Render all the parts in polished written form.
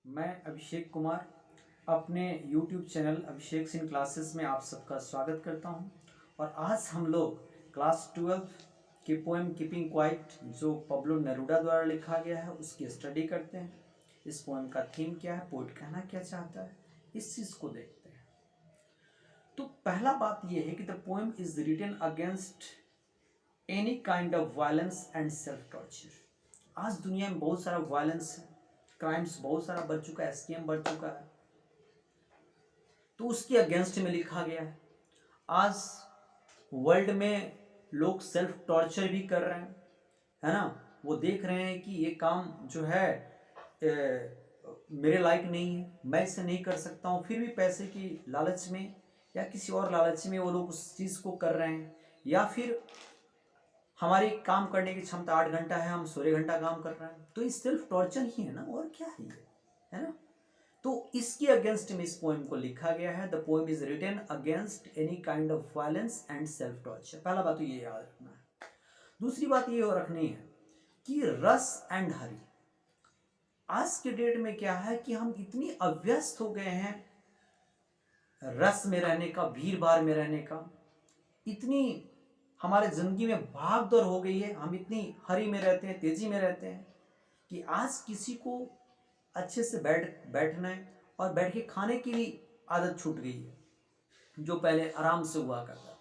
मैं अभिषेक कुमार अपने YouTube channel Abhishek Singh classes में आप सबका स्वागत करता हूं। और आज हम लोग क्लास 12 की पोएम कीपिंग क्वाइट जो पब्लो नेरूदा द्वारा लिखा गया है उसकी स्टडी करते हैं। इस पोएम का थीम क्या है, पोइट कहना क्या चाहता है, इस चीज़ को देखते हैं। तो पहला बात यह है कि the poem is written against any kind of violence and self torture. आज दुनिया में बहुत सारा वायलेंस है, क्राइम्स बहुत सारा बढ़ चुका है, एसटीएम बढ़ चुका है, तो उसके अगेंस्ट में लिखा गया है। आज वर्ल्ड में लोग सेल्फ टॉर्चर भी कर रहे हैं, है ना। वो देख रहे हैं कि ये काम जो है मेरे लायक नहीं है, मैं इसे नहीं कर सकता हूँ, फिर भी पैसे की लालच में या किसी और लालच में वो लोग उस चीज़ को कर रहे हैं। या फिर हमारी काम करने की क्षमता 8 घंटा है, हम 16 घंटा काम कर रहे हैं, तो ये सेल्फ टॉर्चर ही है ना, और क्या है ये, है ना। तो इसके अगेंस्ट में इस पोएम को लिखा गया है। The poem is written against any kind of violence and self torture. पहला बात तो ये याद रखना है। दूसरी बात ये रखनी है कि रस एंड हरी। आज के डेट में क्या है कि हम इतनी अभ्यस्त हो गए हैं रस में रहने का, भीड़ भाड़ में रहने का, इतनी हमारे जिंदगी में भाग दौड़ हो गई है, हम इतनी हरी में रहते हैं, तेजी में रहते हैं कि आज किसी को अच्छे से बैठना है और बैठ के खाने की भी आदत छूट गई है जो पहले आराम से हुआ करता था।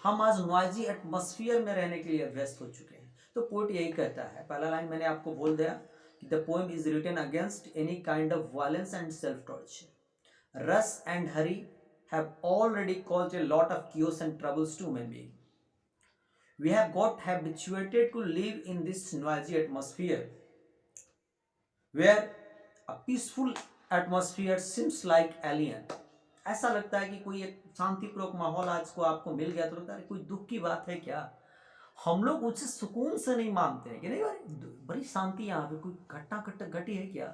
हम आज नॉइजी एटमॉस्फेयर में रहने के लिए व्यस्त हो चुके हैं। तो पोएट यही कहता है, पहला लाइन मैंने आपको बोल दिया कि the poem is written against any kind of violence and self torture. Rush and hurry have already caused a lot of chaos and troubles to human being. We have got habituated to live in this noisy atmosphere where a peaceful atmosphere seems like alien. ऐसा लगता है कि कोई एक शांतिपूर्वक माहौल आज को आपको मिल गया तो लगता है कोई दुख की बात है क्या। हम लोग उसे सुकून से नहीं मानते हैं कि नहीं भाई बड़ी शांति यहाँ पे, कोई घटना घटी है क्या।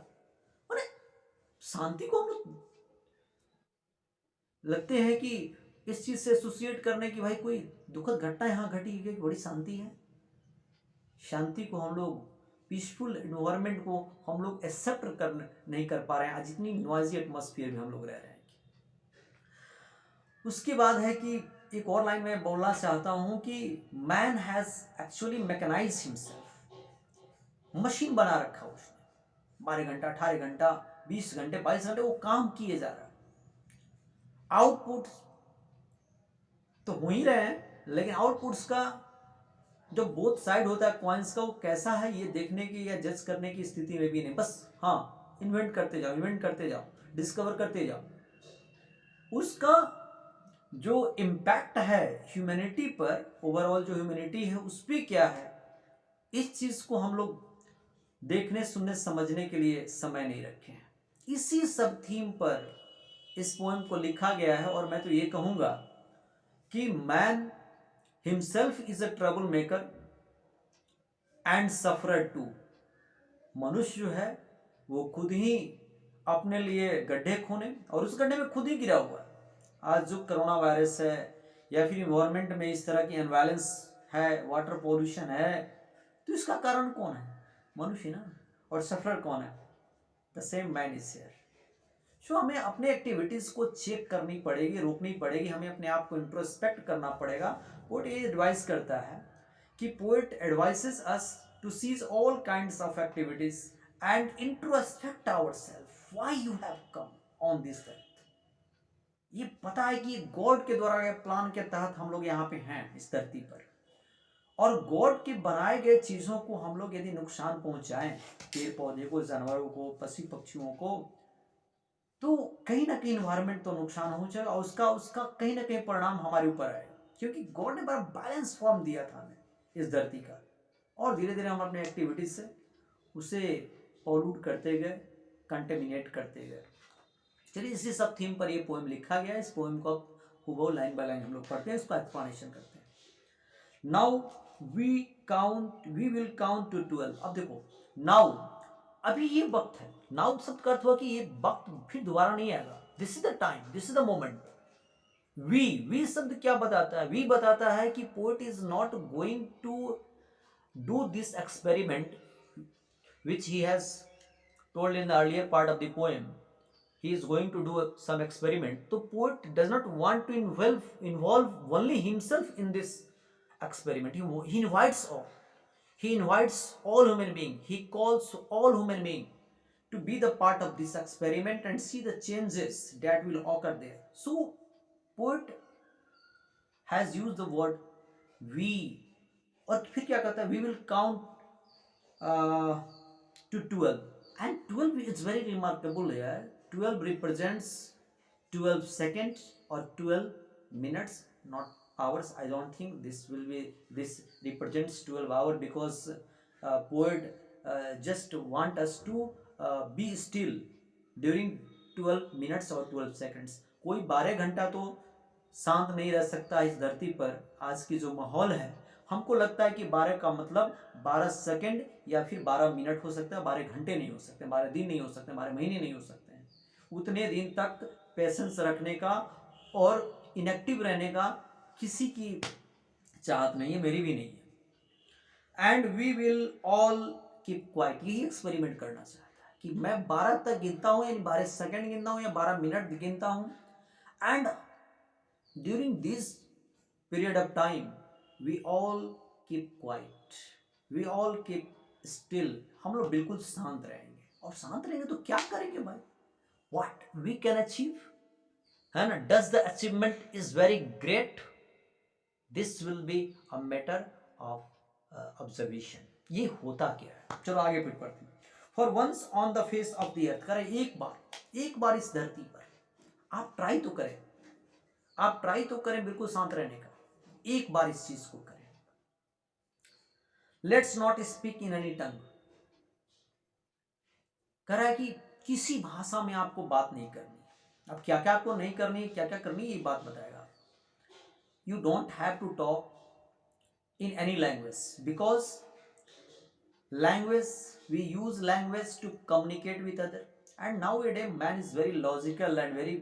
अरे शांति को हम लोग लगते हैं कि इस चीज से एसोसिएट करने की भाई कोई दुखद घटना यहाँ घटी है, बड़ी शांति है। शांति को हम लोग, पीसफुल इन्वायरमेंट को हम लोग एक्सेप्ट कर नहीं कर पा रहे हैं आज इतनी नॉइजी एटमॉस्फेयर में हम लोग रह रहे हैं। उसके बाद है कि एक और लाइन में बोलना चाहता हूं कि man has actually mechanise himself. Machine बना रखा उसने, 12 घंटा 18 घंटा 20 घंटे 22 घंटे वो काम किए जा रहा है। आउटपुट तो हो ही रहे हैं, लेकिन आउटपुट्स का जो बोथ साइड होता है कॉइन्स का, वो कैसा है ये देखने की या जज करने की स्थिति में भी नहीं। बस हाँ, इन्वेंट करते जाओ, डिस्कवर करते जाओ। उसका जो इम्पैक्ट है ह्यूमैनिटी पर, ओवरऑल जो ह्यूमैनिटी है उस पर क्या है, इस चीज को हम लोग देखने सुनने समझने के लिए समय नहीं रखे हैं। इसी सब थीम पर इस पोएम को लिखा गया है। और मैं तो ये कहूंगा कि man himself is a trouble maker and sufferer too. मनुष्य जो है वो खुद ही अपने लिए गड्ढे खोने और उस गड्ढे में खुद ही गिरा हुआ है। आज जो कोरोना वायरस है या फिर इन्वायरमेंट में इस तरह की अनबैलेंस है, वाटर पोल्यूशन है, तो इसका कारण कौन है? मनुष्य ना। और सफरर कौन है? The same man is here. So हमें अपने एक्टिविटीज़ को चेक करनी पड़ेगी, रोकनी पड़ेगी, हमें अपने आप को इंट्रोस्पेक्ट करना पड़ेगा। पोएट ये एडवाइस करता है कि poet advises us to cease all kinds of activities and introspect ourself why you have come on this earth. ये पता है कि गॉड के द्वारा प्लान के तहत हम लोग यहाँ पे हैं इस धरती पर, और गॉड के बनाए गए चीज़ों को हम लोग यदि नुकसान पहुंचाएं, पेड़ पौधे को, जानवरों को, पशु पक्षियों को, तो कहीं ना कहीं इन्वायरमेंट तो नुकसान हो जाएगा और उसका उसका कहीं ना कहीं परिणाम हमारे ऊपर आएगा, क्योंकि गॉड ने बड़ा बैलेंस फॉर्म दिया था हमें इस धरती का, और धीरे धीरे हम अपने एक्टिविटीज से उसे पॉल्यूट करते गए, कंटेमिनेट करते गए। चलिए इसी सब थीम पर ये पोएम लिखा गया है। इस पोएम को हुबहू लाइन बाय लाइन हम लोग पढ़ते हैं, इसका एक्सप्लेनेशन करते हैं। Now we will count to 12। अब देखो, नाउ अभी ये वक्त है। नाउ शब्द का अर्थ हुआ कि ये वक्त फिर दोबारा नहीं आएगा। This is the time, this is the moment. We शब्द क्या बताता है? वी बताता है कि poet is not going to do this experiment which he has told in the earlier part of the poem, he is going to do some experiment. The poet does not want to involve only himself in this experiment. He invites all. He invites all human beings. He calls all human beings to be the part of this experiment and see the changes that will occur there. So, poet has used the word we. और फिर क्या कहता है, we will count to 12, and 12 is very remarkable here. 12 represents 12 seconds or 12 minutes, not hours. I don't think this represents 12 hours, because poet just want us to be still during 12 minutes or 12 seconds. कोई 12 घंटा तो शांत नहीं रह सकता इस धरती पर। आज की जो माहौल है, हमको लगता है कि 12 का मतलब 12 सेकंड या फिर 12 मिनट हो सकता है, 12 घंटे नहीं हो सकते, 12 दिन नहीं हो सकते, 12 महीने नहीं हो सकते हैं। उतने दिन तक पेशेंस रखने का और इनएक्टिव रहने का किसी की चाहत नहीं है, मेरी भी नहीं है। And we will all keep quiet. यही एक्सपेरिमेंट करना चाहता है कि मैं 12 तक गिनता हूँ, यानी 12 सेकंड गिनता हूँ या 12 मिनट गिनता हूँ, and during this period of time we all keep quiet, we all keep still. हम लोग बिल्कुल शांत रहेंगे, और शांत रहेंगे तो क्या करेंगे भाई, व्हाट वी कैन अचीव, है ना। Does the achievement is very great, this will be a matter of observation. ये होता क्या है, चलो आगे फिर पढ़ते हैं। For once on the face of the earth, करें एक बार इस धरती पर आप ट्राई तो करें, आप ट्राई तो करें बिल्कुल शांत रहने का, एक बार इस चीज को करें। Let's not speak in any tongue, कह रहा है कि किसी भाषा में आपको बात नहीं करनी। अब क्या क्या आपको नहीं करनी, क्या क्या करनी, ये बात बताएगा। You don't have to talk in any language, because language, we use language to communicate with other, and now a day man is very logical and very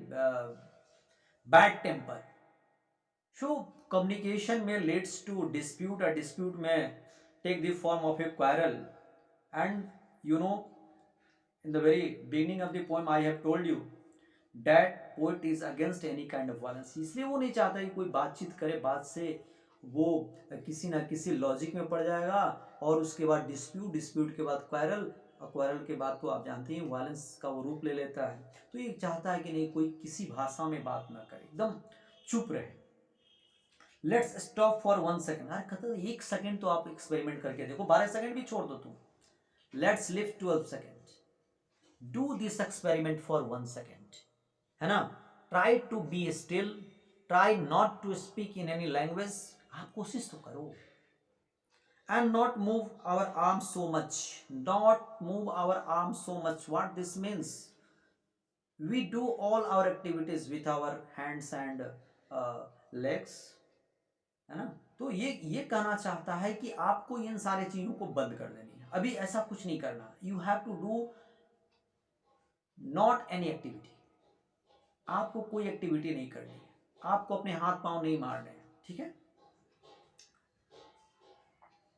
bad temper. So communication में leads to dispute, a dispute may take the form of a quarrel, and you know, in the very beginning of the poem I have told you that poet is against any kind of violence। इसलिए वो नहीं चाहता कि कोई बातचीत करे, बात से वो किसी ना किसी लॉजिक में पड़ जाएगा, और उसके बाद डिस्प्यूट के बाद क्वारल, और क्वारल के बाद तो आप जानते हैं वायलेंस का वो रूप ले लेता है। तो ये चाहता है कि नहीं, कोई किसी भाषा में बात ना करे, एकदम चुप रहे। Let's stop for 1 second. अरे कहते हैं 1 सेकेंड तो आप एक्सपेरिमेंट करके देखो, 12 सेकेंड भी छोड़ दो तुम। Let's live 12 second, do this experiment for 1 second, है ना। Try to be still, try not to speak in any language, आप कोशिश तो करो। And not move our arm so much, not move our arm so much, what this means, we do all our activities with our hands and legs, है ना। तो ये कहना चाहता है कि आपको इन सारी चीजों को बंद कर देनी है, अभी ऐसा कुछ नहीं करना। You have to do not any activity, आपको कोई एक्टिविटी नहीं करनी है, आपको अपने हाथ पांव नहीं मारने हैं, ठीक है।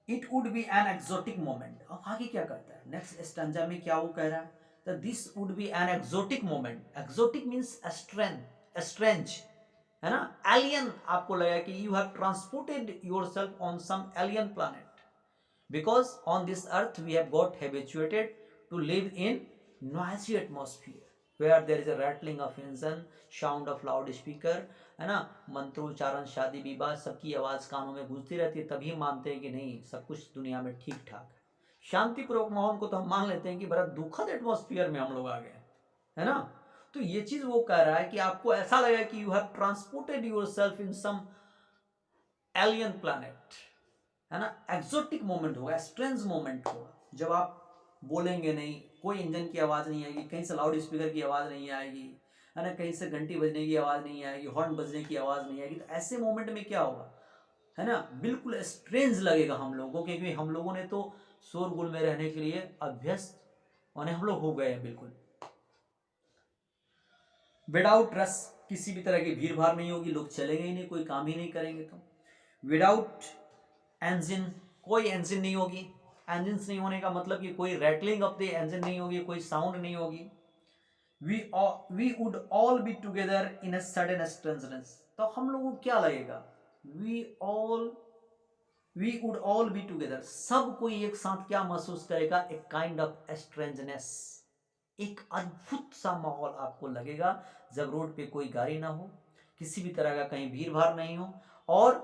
It would be an exotic moment. अब आगे क्या करता है, नेक्स्ट स्टैंजा में क्या वो कह रहा है, तो this would be an exotic moment. Exotic means strange, है ना, एलियन। आपको लगा कि you have transported yourself on some alien planet, because on this earth we have got habituated to live in noisy atmosphere where there is a rattling of engine, sound of loud speaker, है ना, मंत्रोच्चारण, शादी विवाह, सबकी आवाज कानों में गूंजती रहती है, तभी मानते हैं कि नहीं सब कुछ दुनिया में ठीक ठाक है। शांतिपूर्वक माहौल को तो हम मान लेते हैं कि बड़ा दुखद एटमॉस्फेयर में हम लोग आ गए, है ना। तो ये चीज वो कह रहा है कि आपको ऐसा लगा कि you have transported yourself in some alien planet, है ना। एक्सोटिक मोमेंट होगा, स्ट्रेंज मोमेंट होगा, जब आप बोलेंगे नहीं, कोई इंजन की आवाज नहीं आएगी, कहीं से लाउड स्पीकर की आवाज नहीं आएगी, है ना, कहीं से घंटी बजने की आवाज नहीं आएगी, हॉर्न बजने की आवाज नहीं आएगी। तो ऐसे मोमेंट में क्या होगा, है ना, बिल्कुल स्ट्रेंज लगेगा हम लोगों को, क्योंकि हम लोगों ने तो शोरगुल में रहने के लिए अभ्यस्त और हम लोग हो गए हैं बिल्कुल। विदाउट रस, किसी भी तरह की भीड़ भाड़ नहीं होगी, लोग चलेंगे ही नहीं, कोई काम ही नहीं करेंगे। तो विदाउट एंजिन, कोई एंजिन नहीं होगी, इंजन्स नहीं होने का मतलब कि कोई रैटलिंग ऑफ द इंजन नहीं होगी, कोई साउंड नहीं होगी। we would all be together in a sudden strangeness। तो हम लोगों को क्या लगेगा? we would all be together, सब कोई एक साथ क्या महसूस करेगा? एक काइंड ऑफ स्ट्रेंजनेस, एक अद्भुत सा माहौल आपको लगेगा जब रोड पे कोई गाड़ी ना हो, किसी भी तरह का कहीं भीड़ भाड़ नहीं हो, और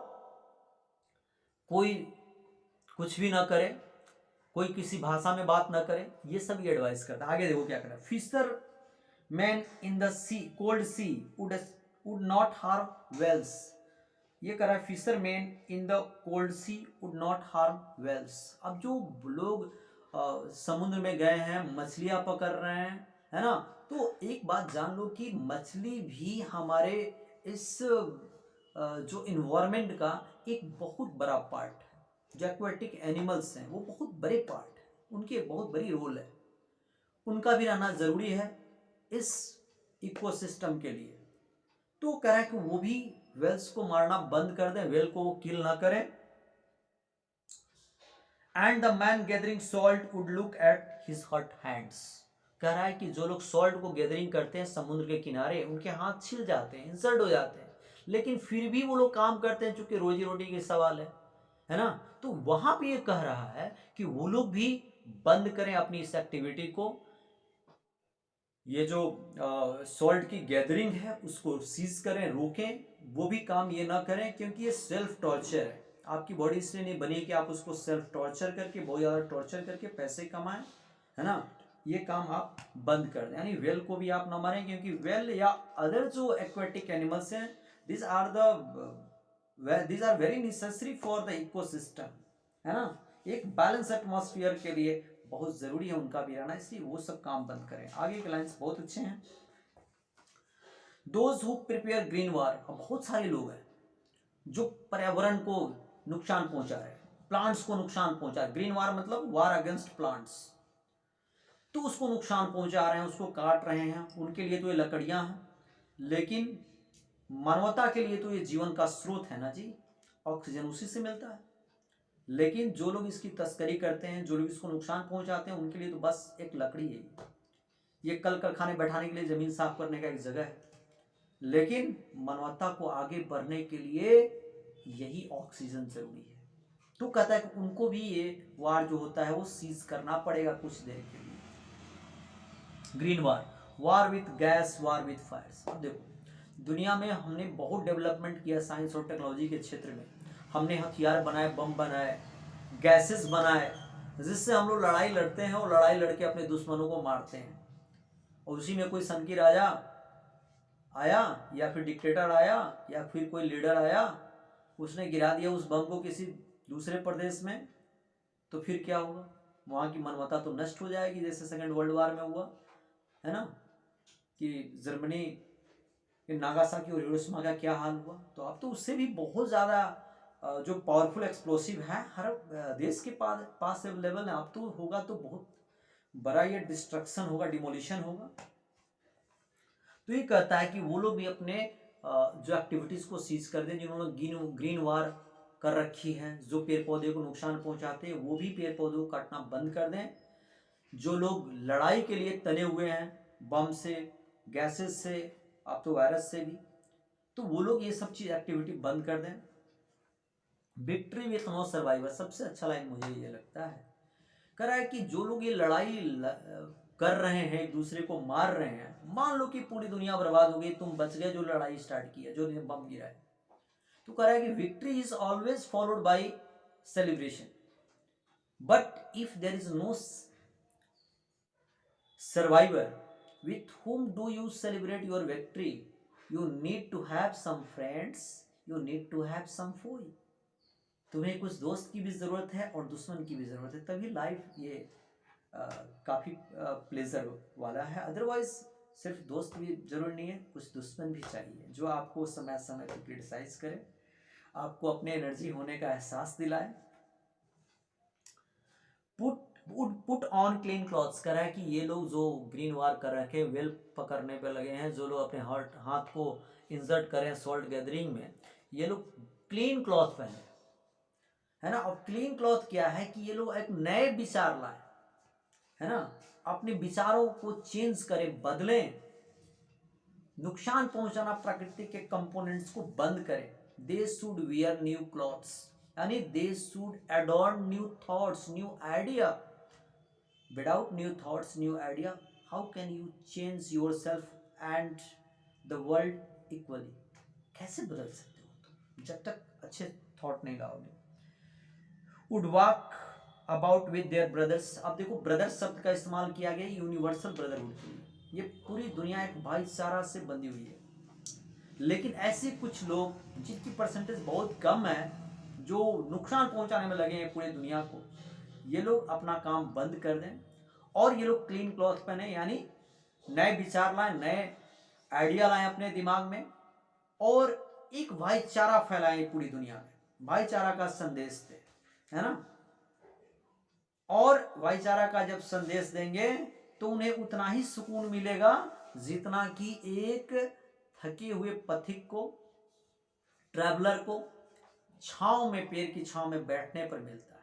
कोई कुछ भी ना करे, कोई किसी भाषा में बात ना करे। ये सब ये एडवाइस करता है। आगे देखो क्या करा, fisherman in the sea cold sea would not harm whales. ये करा fisherman in the cold sea would not harm whales. अब जो लोग समुद्र में गए हैं, मछलियां पकड़ रहे हैं, है ना, तो एक बात जान लो कि मछली भी हमारे इस जो इन्वायरमेंट का एक बहुत बड़ा पार्ट है। जो एक्वेटिक एनिमल्स हैं वो बहुत बड़े पार्ट है, उनकी एक बहुत बड़ी रोल है, उनका भी रहना जरूरी है इस इकोसिस्टम के लिए। तो कह रहा है कि वो भी वेल्स को मारना बंद कर दें, वेल को किल ना करें। And the man gathering salt would look at his hurt hands. कह रहा है कि जो लोग सॉल्ट को गैदरिंग करते हैं समुद्र के किनारे, उनके हाथ छिल जाते हैं, इंसर्ट हो जाते हैं, लेकिन फिर भी वो लोग काम करते हैं, चूंकि रोजी रोटी के सवाल है ना। तो वहां पे ये कह रहा है कि वो लोग भी बंद करें अपनी इस एक्टिविटी को, ये जो सॉल्ट की गैदरिंग है उसको सीज करें, रोकें, वो भी काम ये ना करें, क्योंकि ये सेल्फ टॉर्चर है। आपकी बॉडी इसलिए नहीं बनी कि आप उसको सेल्फ टॉर्चर करके, बहुत ज़्यादा टॉर्चर करके पैसे कमाएं, है ना। ये काम आप बंद कर दें, यानी वेल को भी आप ना मारें, क्योंकि वेल या अदर जो एक्वेटिक एनिमल्स हैं, this are very necessary for the ecosystem, है ना। एक बैलेंस एटमॉस्फेयर के लिए बहुत जरूरी है उनका भी रहना, इसलिए वो सब काम बंद करें। आगे के लाइन्स बहुत अच्छे हैं। दोज हु प्रिपेयर ग्रीन वार। बहुत सारे लोग हैं जो पर्यावरण को नुकसान पहुंचा रहे हैं, प्लांट्स को नुकसान पहुंचा रहे हैं। ग्रीन वार मतलब वार अगेंस्ट प्लांट्स, तो उसको नुकसान पहुंचा रहे हैं, उसको काट रहे हैं। उनके लिए तो ये लकड़ियां हैं, लेकिन मानवता के लिए तो ये जीवन का स्रोत है ना जी, ऑक्सीजन उसी से मिलता है। लेकिन जो लोग इसकी तस्करी करते हैं, जो लोग इसको नुकसान पहुंचाते हैं, उनके लिए तो बस एक लकड़ी है। ये कल कारखाने बैठाने के लिए, जमीन साफ करने का एक जगह है, लेकिन मानवता को आगे बढ़ने के लिए यही ऑक्सीजन जरूरी है। तो कहता है कि उनको भी ये वार जो होता है वो सीज करना पड़ेगा कुछ देर के लिए। Green war, war with gas, war with fires. अब देखो दुनिया में हमने बहुत डेवलपमेंट किया साइंस और टेक्नोलॉजी के क्षेत्र में। हमने हथियार बनाए, बम बनाए, गैसेस बनाए, जिससे हम लोग लड़ाई लड़ते हैं और लड़ाई लड़के अपने दुश्मनों को मारते हैं। और उसी में कोई सन की राजा आया, या फिर डिक्टेटर आया, या फिर कोई लीडर आया, उसने गिरा दिया उस बम को किसी दूसरे प्रदेश में, तो फिर क्या होगा? वहाँ की मानवता तो नष्ट हो जाएगी, जैसे सेकेंड वर्ल्ड वार में हुआ, है ना, कि जर्मनी कि नागासाकी और हिरोशिमा का क्या हाल हुआ। तो अब तो उससे भी बहुत ज़्यादा जो पावरफुल एक्सप्लोसिव है हर देश के पास अवेलेबल है। अब तो होगा तो बहुत बड़ा ये डिस्ट्रक्शन होगा, डिमोलिशन होगा। तो ये कहता है कि वो लोग भी अपने जो एक्टिविटीज़ को सीज कर दें, जिन्होंने ग्रीन वार कर रखी है, जो पेड़ पौधे को नुकसान पहुंचाते हैं, वो भी पेड़ पौधों को काटना बंद कर दें। जो लोग लड़ाई के लिए तने हुए हैं, बम से, गैसेस से, अब तो वायरस से भी, तो वो लोग ये सब चीज एक्टिविटी बंद कर दें। विक्ट्री विथ नो सर्वाइवर, सबसे अच्छा लाइन मुझे ये लगता है। कह रहा है कि जो लोग ये लड़ाई कर रहे हैं, एक दूसरे को मार रहे हैं, मान लो कि पूरी दुनिया बर्बाद हो गई, तुम बच गए जो लड़ाई स्टार्ट की है, जो बम गिरा है, तो कह रहा है कि victory is always followed by celebration, but if there is no survivor, with whom do you celebrate your victory? You need to have some friends, you need to have some foe। तुम्हें कुछ दोस्त की भी ज़रूरत है और दुश्मन की भी ज़रूरत है, तभी लाइफ ये काफ़ी प्लेजर वाला है। अदरवाइज सिर्फ दोस्त भी जरूरी नहीं है, कुछ दुश्मन भी चाहिए जो आपको समय समय पर क्रिटिसाइज करे, आपको अपने एनर्जी होने का एहसास दिलाए। पुट ऑन क्लीन क्लॉथ्स, कह रहा है कि ये लोग जो ग्रीन वार कर रखे हैं, वेल पकड़ने पे लगे हैं, जो लोग अपने हाथ को इंसर्ट करें सॉल्ट गैदरिंग में, ये लोग क्लीन क्लॉथ पहने, है ना। और क्लीन क्लॉथ क्या है कि ये लोग एक नए विचार लाए, है ना, अपने विचारों को चेंज करें, बदलें, नुकसान पहुंचाना प्रकृति के कंपोनेंट्स को बंद करें। They should wear new clothes, यानी they should adorn new thoughts, new idea. Without new thoughts, new idea, how can you change yourself and the world equally? कैसे बदल सकते हो जब तक अच्छे थॉट नहीं लाओगे। Would walk about with their brothers. अब देखो ब्रदर्स शब्द का इस्तेमाल किया गया यूनिवर्सल ब्रदरहुड के लिए। ये पूरी दुनिया एक भाईचारा से बंधी हुई है, लेकिन ऐसे कुछ लोग जिनकी परसेंटेज बहुत कम है, जो नुकसान पहुंचाने में लगे हैं पूरी दुनिया को, ये लोग अपना काम बंद कर दें और ये लोग क्लीन क्लॉथ पहने, यानी नए विचार लाएं, नए आइडिया लाएं अपने दिमाग में और एक भाईचारा फैलाएं पूरी दुनिया में, भाईचारा का संदेश दें, है ना। और भाईचारा का जब संदेश देंगे तो उन्हें उतना ही सुकून मिलेगा जितना कि एक थके हुए पथिक को, ट्रैवलर को छांव में, पेड़ की छांव में बैठने पर मिलता है।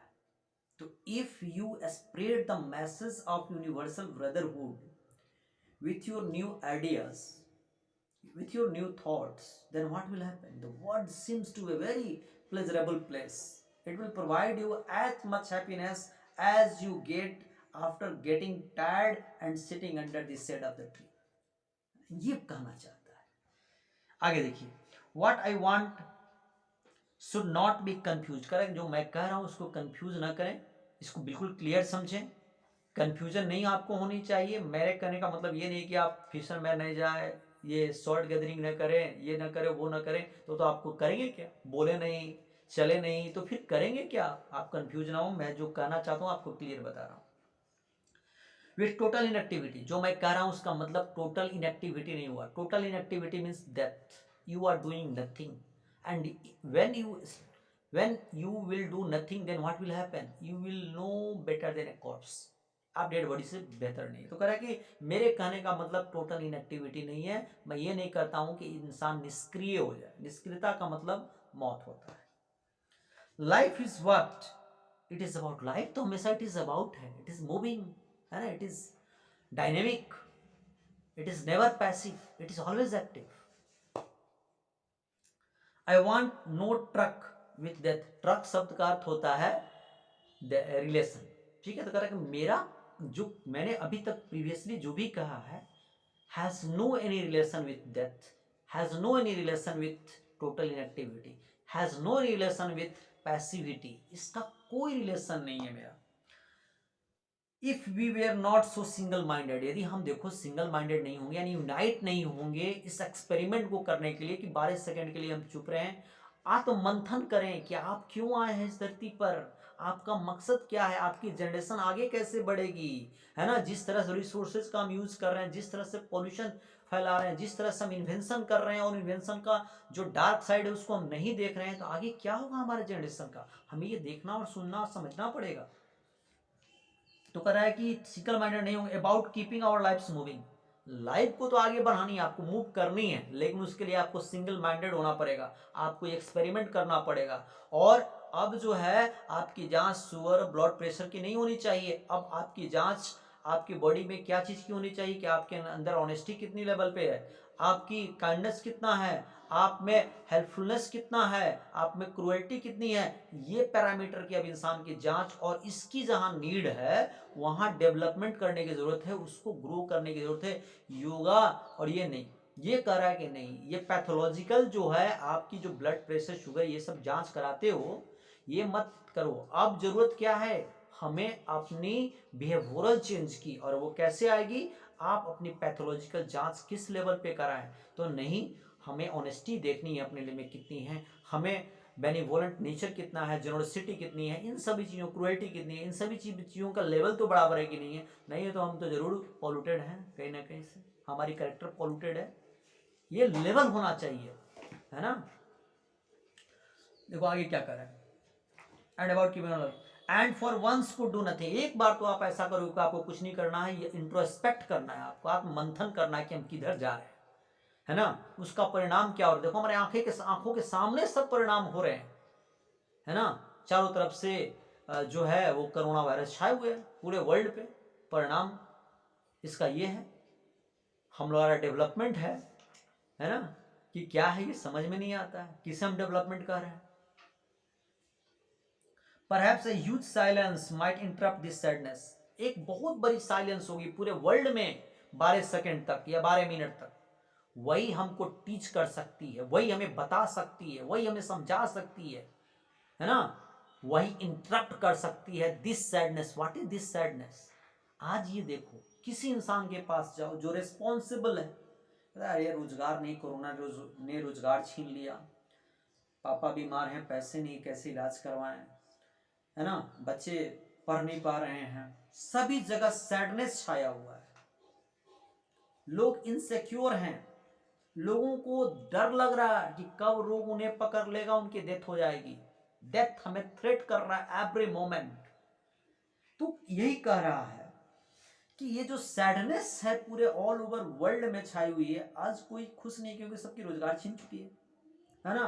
तो if you spread the message of universal brotherhood with your new ideas, with your new thoughts, then what will happen? The world seems to be a very pleasurable place. It will provide you as much happiness as you get after getting tired and sitting under the shade of the tree. ये कहना चाहता है। आगे देखिए, what I want should not be confused। करें जो मैं कह रहा हूं उसको कंफ्यूज ना करें, इसको बिल्कुल क्लियर समझें, कंफ्यूजन नहीं आपको होनी चाहिए। मेरे कहने का मतलब ये नहीं कि आप फिशरमैन नहीं जाए, ये शॉर्ट गैदरिंग न करें, ये न करें, वो न करें, तो आपको करेंगे क्या? बोले नहीं, चले नहीं, तो फिर करेंगे क्या? आप कंफ्यूज ना हो, मैं जो कहना चाहता हूँ आपको क्लियर बता रहा हूँ। विथ टोटल इनएक्टिविटी, जो मैं कह रहा हूँ उसका मतलब टोटल इनएक्टिविटी नहीं हुआ। Total inactivity means that you are doing nothing, and when you will do nothing, then what will happen? You will know better than a corpse। आप डेड बॉडी से बेहतर नहीं। तो कह रहा है कि मेरे कहने का मतलब टोटल इनएक्टिविटी नहीं है। मैं ये नहीं कहता हूं कि इंसान निष्क्रिय हो जाए, निष्क्रियता का मतलब मौत होता है। Life is what it is about. Life तो हमेशा इट इज अबाउट है, इट इज मूविंग, है ना, it is dynamic, it is never passive, it is always active. I want no truck with death. Truck शब्द का अर्थ होता है relation, ठीक है। तो कह रहा है कि मेरा जो मैंने अभी तक प्रीवियसली जो भी कहा है has no any relation with death, has no any relation with total inactivity, has no relation with passivity. इसका कोई रिलेशन नहीं है मेरा। If we were not so single minded, यदि हम देखो सिंगल माइंडेड नहीं होंगे, यानी यूनाइट नहीं होंगे इस एक्सपेरिमेंट को करने के लिए कि 12 सेकंड के लिए हम चुप रहे, आत्ममंथन करें कि आप क्यों आए हैं इस धरती पर, आपका मकसद क्या है, आपकी जनरेशन आगे कैसे बढ़ेगी, है ना। जिस तरह से रिसोर्सेज का हम यूज कर रहे हैं, जिस तरह से पॉल्यूशन फैला रहे हैं, जिस तरह से हम इन्वेंशन कर रहे हैं और इन्वेंशन का जो डार्क साइड है उसको हम नहीं देख रहे हैं, तो आगे क्या होगा हमारे जनरेशन का, हमें ये देखना और सुनना और समझना पड़ेगा। तो कह रहा है कि सिंगल माइंडेड नहीं होंगे। About keeping our lives moving, life को तो आगे बढ़ानी है, आपको मूव करनी है, लेकिन उसके लिए आपको सिंगल माइंडेड होना पड़ेगा, आपको एक्सपेरिमेंट करना पड़ेगा। और अब जो है आपकी जांच शुगर ब्लड प्रेशर की नहीं होनी चाहिए। अब आपकी जांच आपकी बॉडी में क्या चीज़ की होनी चाहिए कि आपके अंदर ऑनेस्टी कितनी लेवल पे है, आपकी काइंडनेस कितना है, आप में हेल्पफुलनेस कितना है, आप में क्रुएल्टी कितनी है। ये पैरामीटर की अब इंसान की जांच, और इसकी जहां नीड है वहां डेवलपमेंट करने की जरूरत है, उसको ग्रो करने की जरूरत है। योगा और ये नहीं, ये कह रहा है कि नहीं, ये पैथोलॉजिकल जो है आपकी जो ब्लड प्रेशर शुगर ये सब जांच कराते हो, ये मत करो। अब जरूरत क्या है, हमें अपनी बिहेवियरल चेंज की, और वो कैसे आएगी, आप अपनी पैथोलॉजिकल जांच किस लेवल पे कराएं। तो नहीं, हमें ऑनेस्टी देखनी है अपने लिए में कितनी है, हमें बेनिवोलेंट नेचर कितना है, जनरसिटी कितनी है, इन सभी चीज़ों, क्रुएल्टी कितनी है, इन सभी चीज़ों का लेवल तो बराबर है कि नहीं है। नहीं है तो हम तो जरूर पॉल्यूटेड हैं कहीं ना कहीं से, हमारी कैरेक्टर पॉल्यूटेड है, ये लेवल होना चाहिए, है ना। देखो आगे क्या कर रहे हैं, and about keeping and for once could do nothing. एक बार तो आप ऐसा करोगे कि आपको कुछ नहीं करना है, ये इंट्रोस्पेक्ट करना है, आपको आत्ममंथन करना है कि हम किधर जा रहे हैं, है ना। उसका परिणाम क्या हो रहा है, देखो हमारे आंखों के सामने सब परिणाम हो रहे हैं, है ना। चारों तरफ से जो है वो कोरोना वायरस छाए हुए हैं पूरे वर्ल्ड पे। परिणाम इसका ये है, हम लोग डेवलपमेंट है ना, कि क्या है ये समझ में नहीं आता है, किसे हम डेवलपमेंट कर रहे हैं। Perhaps a huge silence might interrupt this sadness. एक बहुत बड़ी साइलेंस होगी पूरे वर्ल्ड में 12 सेकंड तक या 12 मिनट तक, वही हमको टीच कर सकती है, वही हमें बता सकती है, वही हमें समझा सकती है ना, वही इंटरप्ट कर सकती है this sadness. What is this sadness? आज ये देखो, किसी इंसान के पास जाओ जो रिस्पॉन्सिबल है, ये रोजगार नहीं, कोरोना ने रोजगार छीन लिया, पापा बीमार हैं, पैसे नहीं, कैसे इलाज करवाएं, है ना, बच्चे पढ़ नहीं पा रहे हैं, सभी जगह सैडनेस छाया हुआ है, लोग इनसिक्योर हैं, लोगों को डर लग रहा है कि कब रोग उन्हें पकड़ लेगा, उनकी डेथ हो जाएगी, डेथ हमें थ्रेट कर रहा है एवरी मोमेंट। तो यही कह रहा है कि ये जो सैडनेस है पूरे ऑल ओवर वर्ल्ड में छाई हुई है, आज कोई खुश नहीं क्योंकि सबकी रोजगार छीन चुकी है ना,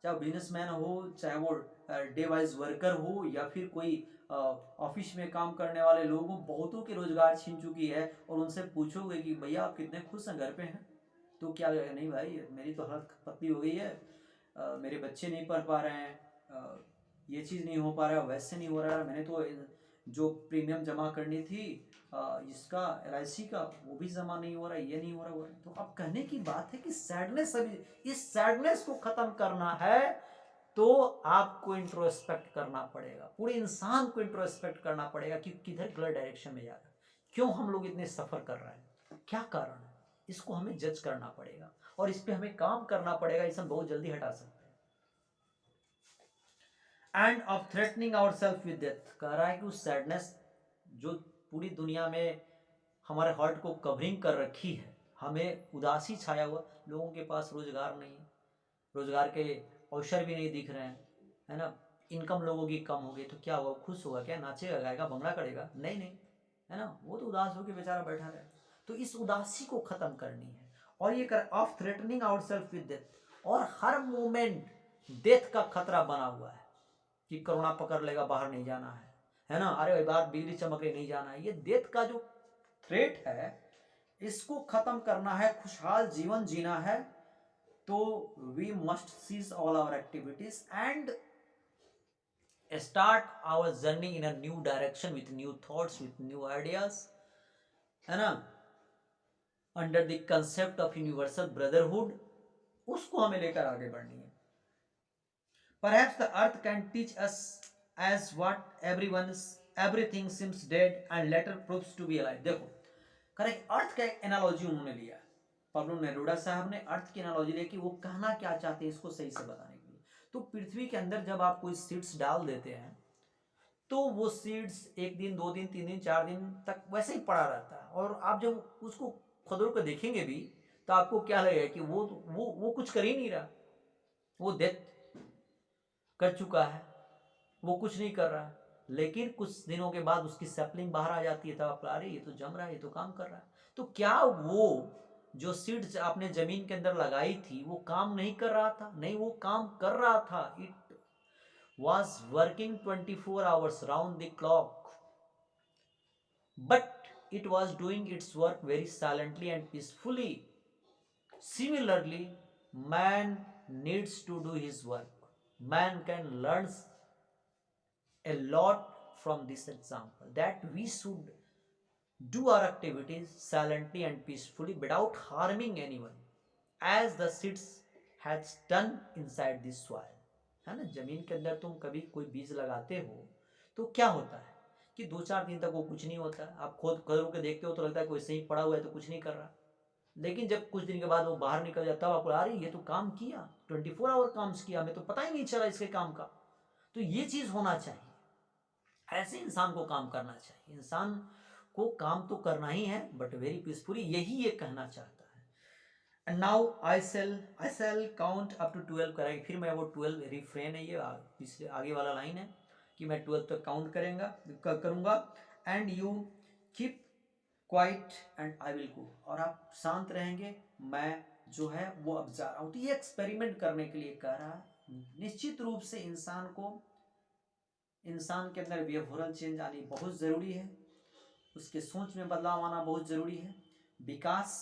चाहे बिजनेसमैन हो, चाहे वो डे वाइज वर्कर हो, या फिर कोई ऑफिस में काम करने वाले लोग हो, बहुतों की रोजगार छीन चुकी है। और उनसे पूछोगे कि भैया आप कितने खुश हैं, घर पे हैं, तो क्या नहीं भाई मेरी तो हालत पतली हो गई है, मेरे बच्चे नहीं पढ़ पा रहे हैं, ये चीज़ नहीं हो पा रहा, वैसे नहीं हो रहा, मैंने तो जो प्रीमियम जमा करनी थी इसका LIC का वो भी जमा नहीं हो रहा, ये नहीं हो रहा, वो तो अब कहने की बात है कि सैडनेस, अभी इस सैडनेस को खत्म करना है तो आपको इंट्रोस्पेक्ट करना पड़ेगा, पूरे इंसान को इंट्रोस्पेक्ट करना पड़ेगा कि किधर गलत डायरेक्शन में जा रहा है, क्यों हम लोग इतने सफर कर रहे हैं, क्या कारण है, इसको हमें जज करना पड़ेगा और इस पे हमें काम करना पड़ेगा, इसे हम बहुत जल्दी हटा सकते हैं। And of threatening our self with death, कह रहा है कि उस सैडनेस जो पूरी दुनिया में हमारे हार्ट को कवरिंग कर रखी है, हमें उदासी छाया हुआ, लोगों के पास रोजगार नहीं, रोजगार के अवसर भी नहीं दिख रहे हैं, है ना, इनकम लोगों की कम हो गई, तो क्या हुआ, खुश होगा क्या, नाचेगा गाएगा बंगला करेगा, नहीं नहीं, है ना, वो तो उदास होकर बेचारा बैठा रहे। तो इस उदासी को खत्म करनी है, और ये कर of threatening our self with death, और हर मोमेंट डेथ का खतरा बना हुआ है कि कोरोना पकड़ लेगा, बाहर नहीं जाना है ना, अरे बार बिजली चमक रही नहीं जाना है, ये डेथ का जो थ्रेट है इसको खत्म करना है, खुशहाल जीवन जीना है, तो we must cease all our activities and start our journey in a new direction with new thoughts, with new ideas, है ना, under the concept of universal brotherhood, उसको हमें लेकर आगे बढ़नी है। Perhaps the earth can teach us as what everything seems dead and later proves to be alive। देखो correct, अर्थ का एनालॉजी उन्होंने लिया, पाब्लो नेरूडा साहब ने अर्थ की एनालॉजी ली कि वो कहना क्या चाहते हैं इसको सही से बताने के लिए। तो पृथ्वी के अंदर जब आप कोई सीड्स डाल देते हैं तो वो सीड्स एक दिन, 2 दिन, 3 दिन, 4 दिन तक वैसे ही पड़ा रहता है, और आप जब उसको खुद को देखेंगे भी तो आपको क्या लगेगा कि वो कुछ कर ही नहीं रहा, वो डेथ कर चुका है, वो कुछ नहीं कर रहा है। लेकिन कुछ दिनों के बाद उसकी सैपलिंग बाहर आ जाती है, तब आप अरे ये तो जम रहा है, ये तो काम कर रहा है। तो क्या वो जो सीड्स आपने जमीन के अंदर लगाई थी वो काम नहीं कर रहा था? नहीं, वो काम कर रहा था, it was working 24 hours round the clock, but it was doing its work very silently and peacefully. Similarly, man needs to do his work. Man can learn a lot from this example, that we should do our activities silently and peacefully without harming anyone, as the seeds has done inside this soil। है ना, जमीन के अंदर तुम कभी कोई बीज लगाते हो तो क्या होता है कि 2-4 दिन तक वो कुछ नहीं होता, आप खुद करो के देखते हो तो लगता है कोई सही पड़ा हुआ है तो कुछ नहीं कर रहा, लेकिन जब कुछ दिन के बाद वो बाहर निकल जाता है, आपको अरे ये तो काम किया, 24 आवर काम किया, हमें तो पता ही नहीं चला इसके काम का। तो ये चीज होना चाहिए, ऐसे इंसान को काम करना चाहिए, इंसान को काम तो करना ही है बट वेरी पीसफुली, यही ये कहना चाहता है। And now I shall count up to 12 करेंगे, फिर मैं वो 12 रिफ्रेन है, ये पिछले आगे वाला लाइन है कि मैं 12 तक काउंट करूंगा, and you keep quiet and I will go, और आप शांत रहेंगे, मैं जो है वो अब जा रहा हूं। तो ये एक्सपेरिमेंट करने के लिए कह रहा है, निश्चित रूप से इंसान को इंसान के अंदर बिहेवियरल चेंज आनी बहुत ज़रूरी है, उसके सोच में बदलाव आना बहुत ज़रूरी है। विकास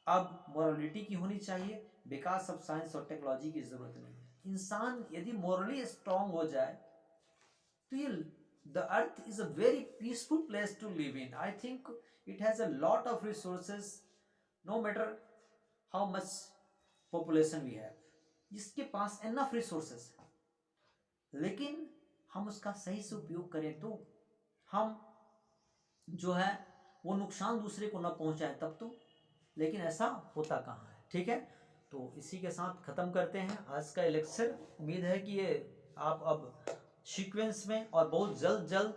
अब मॉरलिटी की होनी चाहिए, विकास अब साइंस और टेक्नोलॉजी की ज़रूरत नहीं है। इंसान यदि मॉरली स्ट्रांग हो जाए तो ये the earth is a very peaceful place to live in. I think it has a lot of resources, no matter how much population we have, इसके पास एनफ रिसोर्सेज है, लेकिन हम उसका सही से उपयोग करें तो हम जो है वो नुकसान दूसरे को न पहुंचाए तब तो, लेकिन ऐसा होता कहाँ है। ठीक है, तो इसी के साथ ख़त्म करते हैं आज का लेक्चर। उम्मीद है कि ये आप अब सीक्वेंस में और बहुत जल्द जल्द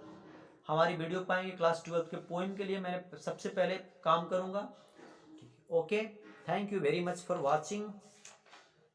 हमारी वीडियो पाएंगे। क्लास 12 के पोएम के लिए मैं सबसे पहले काम करूँगा। ठीक है, okay, thank you very much for watching.